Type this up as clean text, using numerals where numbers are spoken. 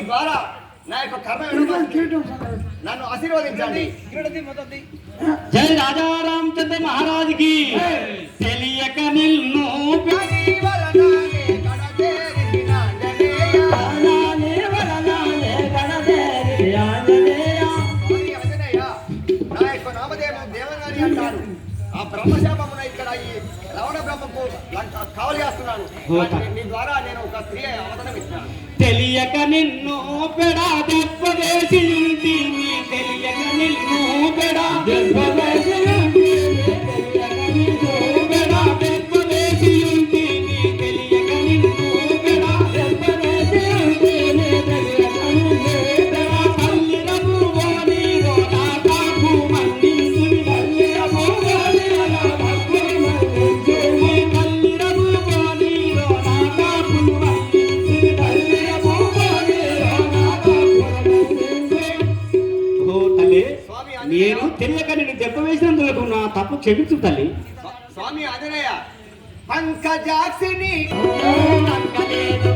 ద్వారా నా యొక్క కర్మ నన్ను ఆశీర్వదించండి. జై రాజా రామచంద్ర మహారాజుకి. తెలియక నిన్ను అంటారు. ఆ బ్రహ్మశాపమున ఇక్కడ ఈ రవణ బ్రహ్మకు కావలి చేస్తున్నాను. నీ ద్వారా నేను ఒక స్త్రీ అవతరం ఇస్తున్నాను. తెలియక నిన్ను పెడా దెబ్బ వేసి తెలియక నిన్ను పెడా దెబ్బ వేసి తెలియక నిన్ను పెడా దెబ్బ వేసి తెలియక నిన్ను పెడా దెబ్బ వేసి తెలియక నిన్ను పెడా తల్లిరము వాణి రోనా కాకు మందించి తల్లిరము వాణి రోనా కాకు మందించి తల్లిరము వాణి రోనా కాకు మందించి తల్లిరము వాణి రోనా కాకు మందించి. ఓ తల్లి, నేను తెలియక నేను దెబ్బ వేసినందుకు నా తప్పు క్షమించు తల్లి. స్వామి ఆంజనేయ పంకజాక్షిని అంకలేదు